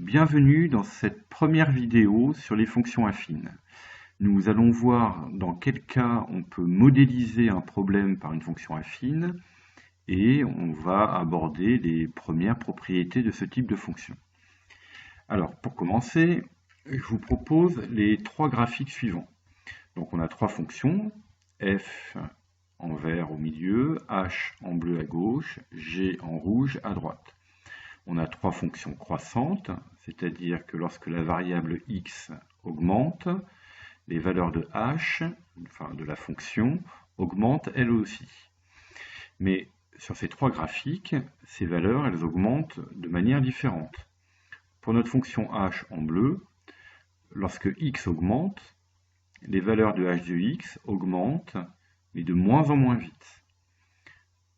Bienvenue dans cette première vidéo sur les fonctions affines. Nous allons voir dans quel cas on peut modéliser un problème par une fonction affine et on va aborder les premières propriétés de ce type de fonction. Alors pour commencer, je vous propose les trois graphiques suivants. Donc on a trois fonctions, f en vert au milieu, h en bleu à gauche, g en rouge à droite. On a trois fonctions croissantes, c'est-à-dire que lorsque la variable x augmente, les valeurs de h, enfin de la fonction, augmentent elles aussi. Mais sur ces trois graphiques, ces valeurs, elles augmentent de manière différente. Pour notre fonction h en bleu, lorsque x augmente, les valeurs de h de x augmentent, mais de moins en moins vite.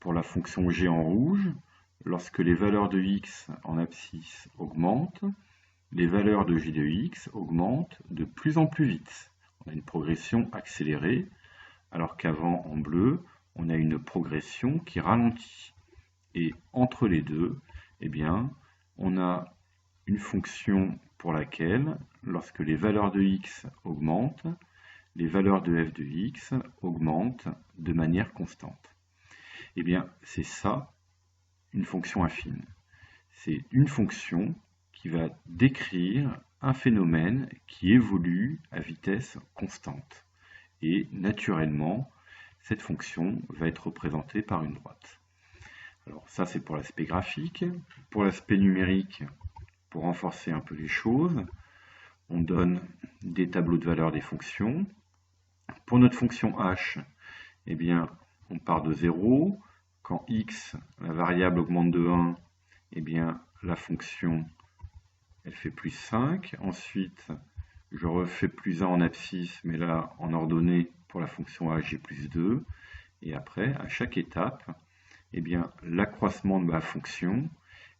Pour la fonction g en rouge, lorsque les valeurs de x en abscisse augmentent, les valeurs de g de x augmentent de plus en plus vite. On a une progression accélérée, alors qu'avant, en bleu, on a une progression qui ralentit. Et entre les deux, eh bien, on a une fonction pour laquelle, lorsque les valeurs de x augmentent, les valeurs de f de x augmentent de manière constante. Eh bien, c'est ça, une fonction affine. C'est une fonction qui va décrire un phénomène qui évolue à vitesse constante. Et naturellement, cette fonction va être représentée par une droite. Alors ça, c'est pour l'aspect graphique. Pour l'aspect numérique, pour renforcer un peu les choses, on donne des tableaux de valeurs des fonctions. Pour notre fonction h, eh bien, on part de 0. Quand x, la variable, augmente de 1, eh bien, la fonction, elle fait plus 5. Ensuite, je refais plus 1 en abscisse, mais là, en ordonnée, pour la fonction h, j'ai plus 2. Et après, à chaque étape, eh bien, l'accroissement de ma fonction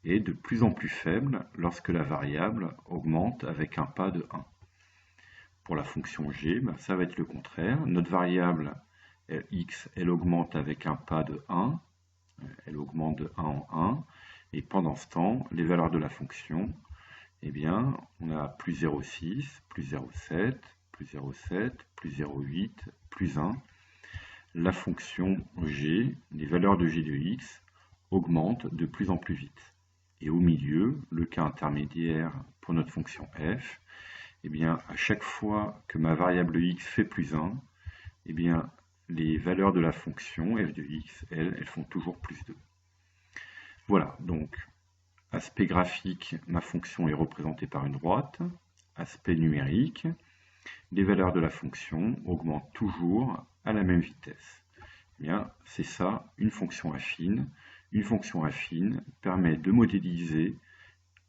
est de plus en plus faible lorsque la variable augmente avec un pas de 1. Pour la fonction g, ça va être le contraire. Notre variable x, elle augmente avec un pas de 1. Elle augmente de 1 en 1. Et pendant ce temps, les valeurs de la fonction, eh bien, on a plus 0,6, plus 0,7, plus 0,7, plus 0,8, plus 1. La fonction g, les valeurs de g de x, augmentent de plus en plus vite. Et au milieu, le cas intermédiaire pour notre fonction f, eh bien, à chaque fois que ma variable x fait plus 1, eh bien, les valeurs de la fonction f de x, elles font toujours plus 2. Voilà, donc, aspect graphique, ma fonction est représentée par une droite. Aspect numérique, les valeurs de la fonction augmentent toujours à la même vitesse. Eh bien, c'est ça, une fonction affine. Une fonction affine permet de modéliser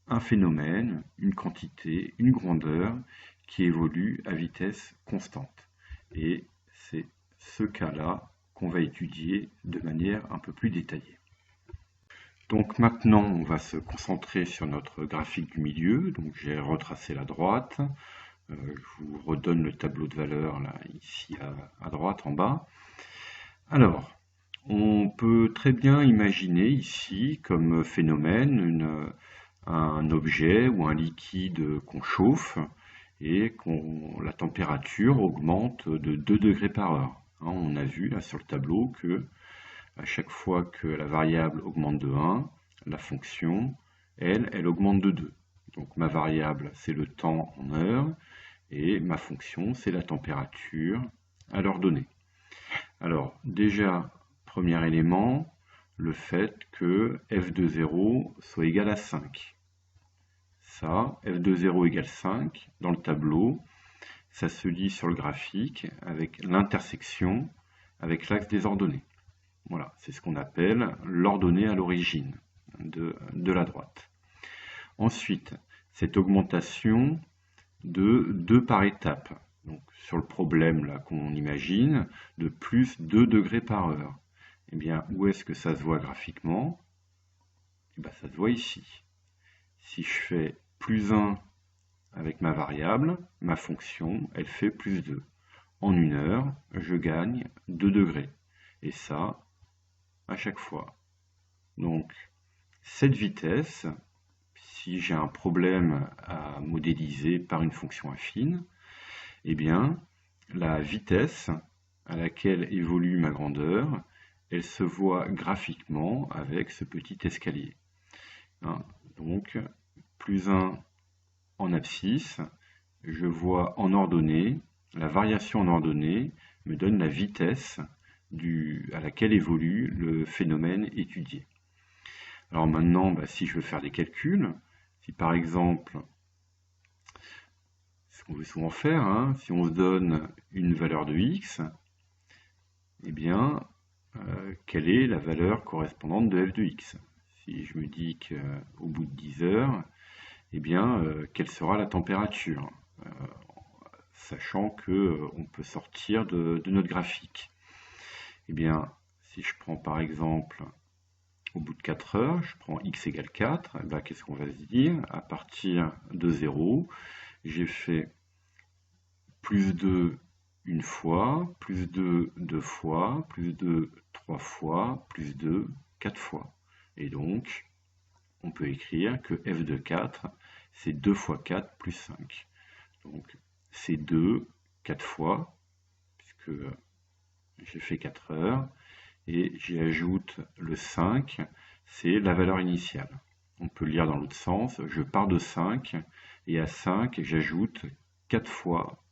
un phénomène, une quantité, une grandeur qui évolue à vitesse constante. Et c'est ce cas-là qu'on va étudier de manière un peu plus détaillée. Donc maintenant, on va se concentrer sur notre graphique du milieu. Donc j'ai retracé la droite. Je vous redonne le tableau de valeurs là, ici à droite en bas. Alors, on peut très bien imaginer ici comme phénomène un objet ou un liquide qu'on chauffe et la température augmente de 2 degrés par heure. On a vu là sur le tableau que à chaque fois que la variable augmente de 1, la fonction, elle augmente de 2. Donc ma variable, c'est le temps en heures, et ma fonction, c'est la température à l'heure donnée. Alors déjà, premier élément, le fait que f de 0 soit égal à 5. Ça, f de 0 égale 5, dans le tableau, ça se lit sur le graphique avec l'intersection avec l'axe des ordonnées. Voilà, c'est ce qu'on appelle l'ordonnée à l'origine de la droite. Ensuite, cette augmentation de 2 par étape. Donc, sur le problème là qu'on imagine, de plus 2 degrés par heure. Eh bien, où est-ce que ça se voit graphiquement? Eh bien, ça se voit ici. Si je fais plus 1 avec ma variable, ma fonction, elle fait plus 2. En une heure, je gagne 2 degrés. Et ça, à chaque fois. Donc, cette vitesse, si j'ai un problème à modéliser par une fonction affine, eh bien, la vitesse à laquelle évolue ma grandeur, elle se voit graphiquement avec ce petit escalier. Hein, donc, plus 1 en abscisse, je vois en ordonnée, la variation en ordonnée me donne la vitesse à laquelle évolue le phénomène étudié. Alors maintenant, si je veux faire des calculs, si par exemple, ce qu'on veut souvent faire, si on se donne une valeur de x, eh bien, quelle est la valeur correspondante de f de x? Si je me dis qu'au bout de 10 heures, eh bien, quelle sera la température, sachant qu'on peut sortir de notre graphique. Eh bien, si je prends par exemple, au bout de 4 heures, je prends x égale 4, eh qu'est-ce qu'on va se dire? À partir de 0, j'ai fait plus 2 une fois, plus 2 deux fois, plus 2 trois fois, plus 2 quatre fois. Et donc, on peut écrire que f de 4, c'est 2 fois 4 plus 5. Donc, c'est 2, 4 fois, puisque j'ai fait 4 heures, et j'y ajoute le 5, c'est la valeur initiale. On peut le lire dans l'autre sens, je pars de 5, et à 5, j'ajoute 4 fois,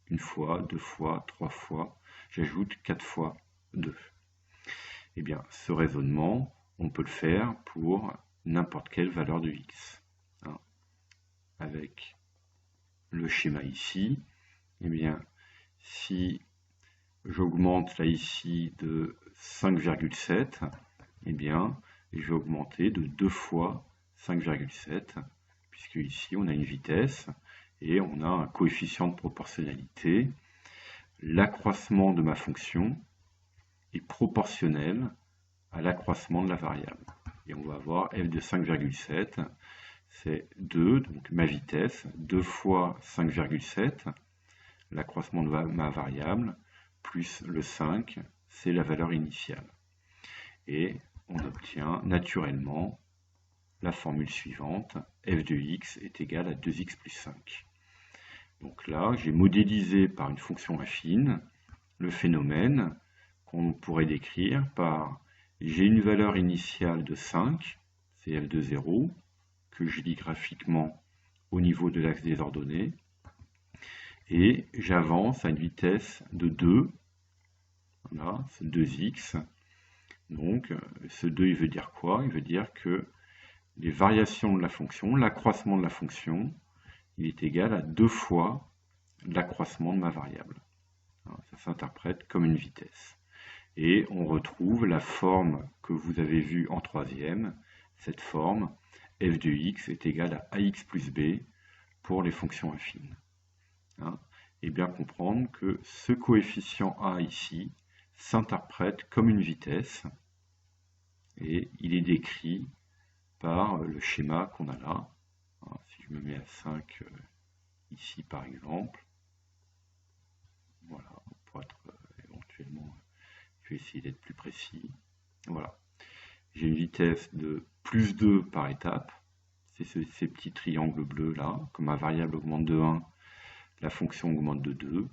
une fois, 2 fois, 3 fois, j'ajoute 4 fois 2. Eh bien, ce raisonnement, on peut le faire pour n'importe quelle valeur de x. Avec le schéma ici, eh bien, si j'augmente là ici de 5,7, eh bien, je vais augmenter de 2 fois 5,7, puisque ici on a une vitesse et on a un coefficient de proportionnalité. L'accroissement de ma fonction est proportionnel à l'accroissement de la variable. Et on va avoir f de 5,7, c'est 2, donc ma vitesse, 2 fois 5,7, l'accroissement de ma variable, plus le 5, c'est la valeur initiale. Et on obtient naturellement la formule suivante, f de x est égal à 2x plus 5. Donc là, j'ai modélisé par une fonction affine le phénomène qu'on pourrait décrire par j'ai une valeur initiale de 5, c'est f de 0, que je lis graphiquement au niveau de l'axe des ordonnées, et j'avance à une vitesse de 2, voilà, c'est 2x. Donc ce 2, il veut dire quoi? Il veut dire que les variations de la fonction, l'accroissement de la fonction, il est égal à 2 fois l'accroissement de ma variable. Ça s'interprète comme une vitesse. Et on retrouve la forme que vous avez vue en troisième, cette forme, f de x est égal à ax plus b pour les fonctions affines. Et bien comprendre que ce coefficient a ici s'interprète comme une vitesse, et il est décrit par le schéma qu'on a là. Si je me mets à 5 ici par exemple, voilà, pour être éventuellement, je vais essayer d'être plus précis. Voilà, j'ai une vitesse de plus 2 par étape, c'est ces petits triangles bleus là, comme ma variable augmente de 1, la fonction augmente de 2,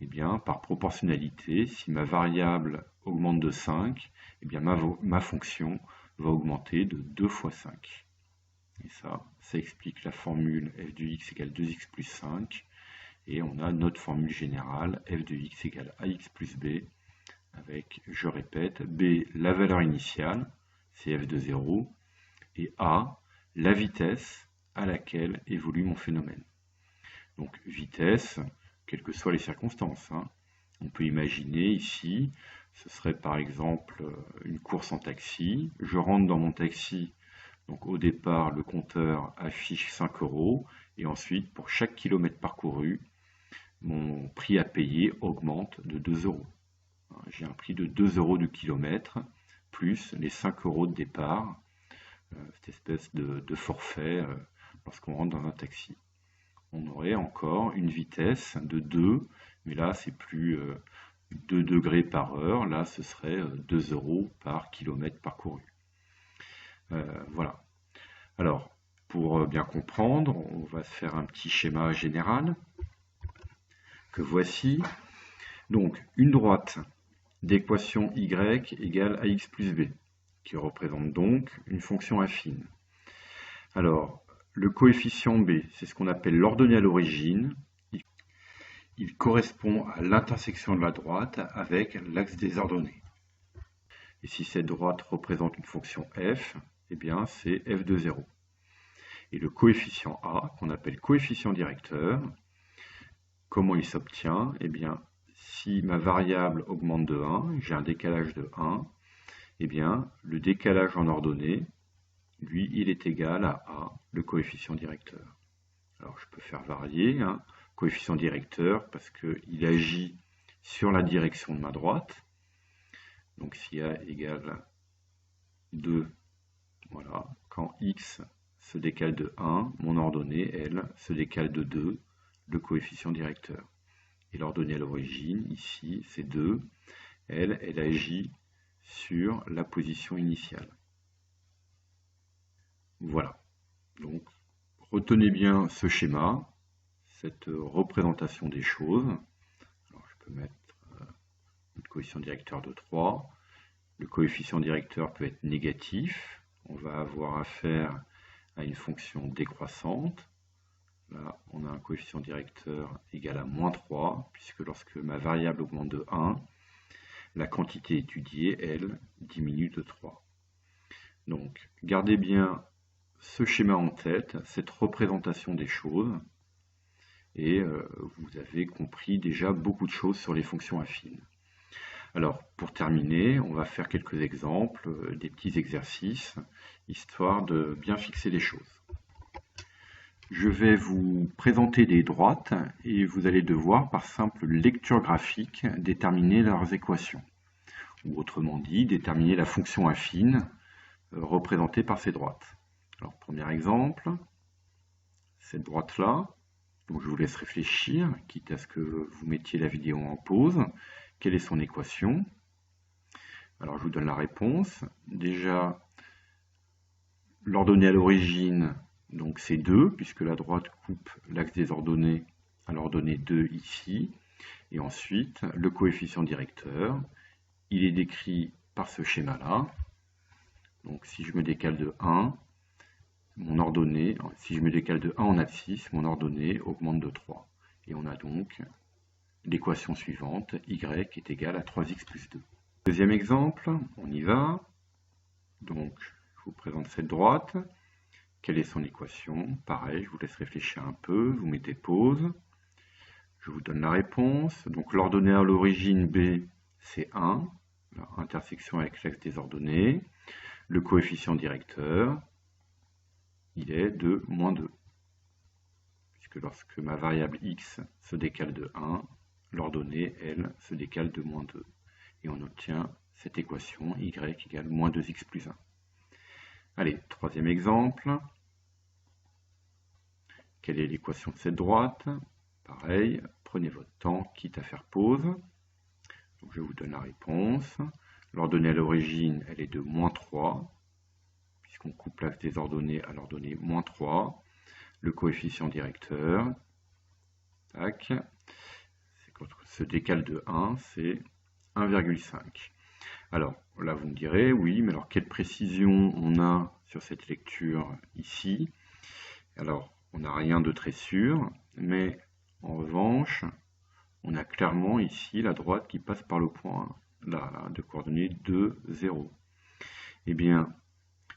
et bien par proportionnalité, si ma variable augmente de 5, et bien ma fonction va augmenter de 2 fois 5. Et ça explique la formule f de x égale 2x plus 5, et on a notre formule générale f de x égale ax plus b, avec, je répète, b la valeur initiale, c'est f de 0, et a la vitesse à laquelle évolue mon phénomène. Donc vitesse, quelles que soient les circonstances. On peut imaginer ici, ce serait par exemple une course en taxi. Je rentre dans mon taxi, donc au départ le compteur affiche 5 €, et ensuite pour chaque kilomètre parcouru, mon prix à payer augmente de 2 €. J'ai un prix de 2 € du kilomètre, plus les 5 € de départ, cette espèce de forfait lorsqu'on rentre dans un taxi. On aurait encore une vitesse de 2, mais là c'est plus 2 degrés par heure, là ce serait 2 € par kilomètre parcouru. Voilà. Alors, Pour bien comprendre, on va se faire un petit schéma général que voici. Donc, une droite d'équation y égale ax plus b, qui représente donc une fonction affine. Alors, le coefficient b, c'est ce qu'on appelle l'ordonnée à l'origine. Il correspond à l'intersection de la droite avec l'axe des ordonnées. Et si cette droite représente une fonction f, eh bien c'est f de 0. Et le coefficient a, qu'on appelle coefficient directeur, comment il s'obtient? Eh bien, si ma variable augmente de 1, j'ai un décalage de 1, eh bien, le décalage en ordonnée, lui, il est égal à A, le coefficient directeur. Alors, je peux faire varier, coefficient directeur, parce qu'il agit sur la direction de ma droite. Donc, si A égale 2, voilà, quand x se décale de 1, mon ordonnée, elle, se décale de 2, le coefficient directeur. Et l'ordonnée à l'origine, ici, c'est 2. Elle agit sur la position initiale. Voilà. Donc, retenez bien ce schéma, cette représentation des choses. Alors, je peux mettre le coefficient directeur de 3. Le coefficient directeur peut être négatif. On va avoir affaire à une fonction décroissante. Là, on a un coefficient directeur égal à moins 3, puisque lorsque ma variable augmente de 1, la quantité étudiée, elle, diminue de 3. Donc, gardez bien ce schéma en tête, cette représentation des choses, et vous avez compris déjà beaucoup de choses sur les fonctions affines. Alors, pour terminer, on va faire quelques exemples, des petits exercices, histoire de bien fixer les choses. Je vais vous présenter des droites et vous allez devoir, par simple lecture graphique, déterminer leurs équations. Ou autrement dit, déterminer la fonction affine représentée par ces droites. Alors, premier exemple, cette droite-là, donc je vous laisse réfléchir, quitte à ce que vous mettiez la vidéo en pause. Quelle est son équation? Alors, je vous donne la réponse. Déjà, l'ordonnée à l'origine, donc c'est 2, puisque la droite coupe l'axe des ordonnées à l'ordonnée 2 ici. Et ensuite, le coefficient directeur, il est décrit par ce schéma-là. Donc si je me décale de 1, mon ordonnée, si je me décale de 1 en abscisse, mon ordonnée augmente de 3. Et on a donc l'équation suivante, y est égal à 3x plus 2. Deuxième exemple, on y va. Donc, je vous présente cette droite. Quelle est son équation? Pareil, je vous laisse réfléchir un peu, vous mettez pause. Je vous donne la réponse. Donc l'ordonnée à l'origine B, c'est 1, intersection avec l'axe des ordonnées. Le coefficient directeur, il est de moins 2. Puisque lorsque ma variable x se décale de 1, l'ordonnée, elle, se décale de moins 2. Et on obtient cette équation, y égale moins 2x plus 1. Allez, troisième exemple. Quelle est l'équation de cette droite? Pareil, prenez votre temps, quitte à faire pause. Donc je vous donne la réponse. L'ordonnée à l'origine, elle est de moins 3, puisqu'on coupe l'axe des ordonnées à l'ordonnée moins 3. Le coefficient directeur, tac, quand on se décale de 1, c'est 1,5. Alors là, vous me direz, oui, mais alors quelle précision on a sur cette lecture ici? Alors, on n'a rien de très sûr, mais en revanche, on a clairement ici la droite qui passe par le point là, de coordonnées 2, 0. Eh bien,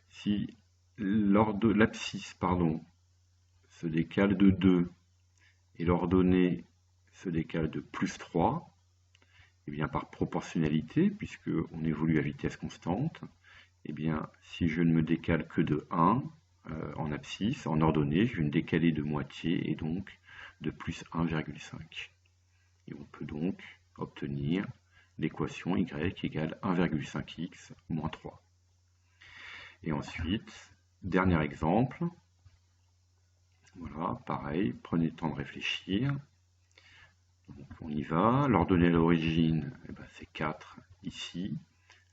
si l'abscisse se décale de 2 et l'ordonnée se décale de plus 3, eh bien par proportionnalité, puisqu'on évolue à vitesse constante, eh bien si je ne me décale que de 1 en abscisse, en ordonnée, je vais me décaler de moitié et donc de plus 1,5. Et on peut donc obtenir l'équation y égale 1,5x moins 3. Et ensuite, dernier exemple, voilà, pareil, prenez le temps de réfléchir. Donc on y va, l'ordonnée à l'origine, c'est 4 ici,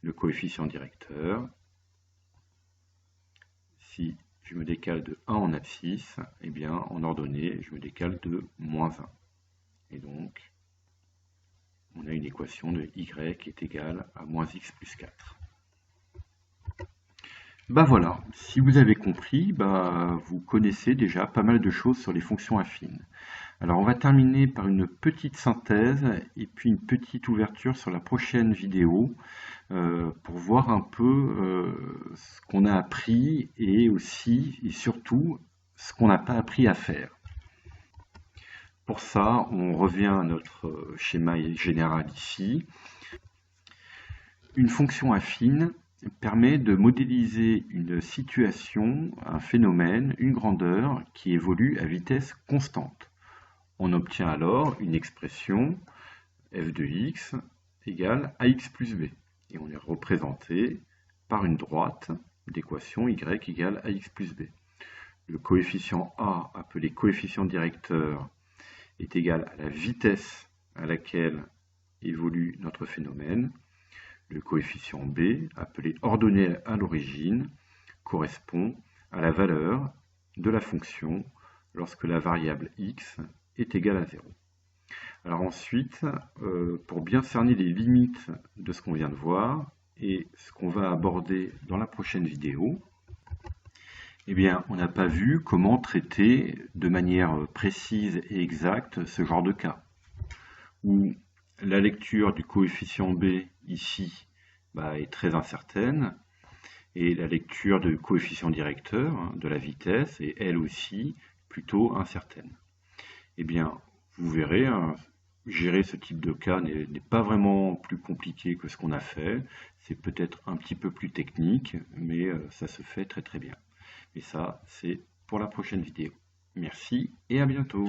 le coefficient directeur. Si je me décale de 1 en abscisse, et bien en ordonnée, je me décale de -1. Et donc, on a une équation de y est égale à -x plus 4. Bah voilà, si vous avez compris, vous connaissez déjà pas mal de choses sur les fonctions affines. Alors on va terminer par une petite synthèse et puis une petite ouverture sur la prochaine vidéo pour voir un peu ce qu'on a appris et aussi et surtout ce qu'on n'a pas appris à faire. Pour ça, on revient à notre schéma général ici. Une fonction affine permet de modéliser une situation, un phénomène, une grandeur qui évolue à vitesse constante. On obtient alors une expression f de x égale ax plus b. Et on est représenté par une droite d'équation y égale ax plus b. Le coefficient a, appelé coefficient directeur, est égal à la vitesse à laquelle évolue notre phénomène. Le coefficient b, appelé ordonnée à l'origine, correspond à la valeur de la fonction lorsque la variable x est égale à 0. Alors ensuite, pour bien cerner les limites de ce qu'on vient de voir et ce qu'on va aborder dans la prochaine vidéo, eh bien, on n'a pas vu comment traiter de manière précise et exacte ce genre de cas, où la lecture du coefficient b ici est très incertaine, et la lecture du coefficient directeur, de la vitesse, est elle aussi plutôt incertaine. Eh bien, vous verrez, gérer ce type de cas n'est pas vraiment plus compliqué que ce qu'on a fait. C'est peut-être un petit peu plus technique, mais ça se fait très très bien. Et ça, c'est pour la prochaine vidéo. Merci et à bientôt.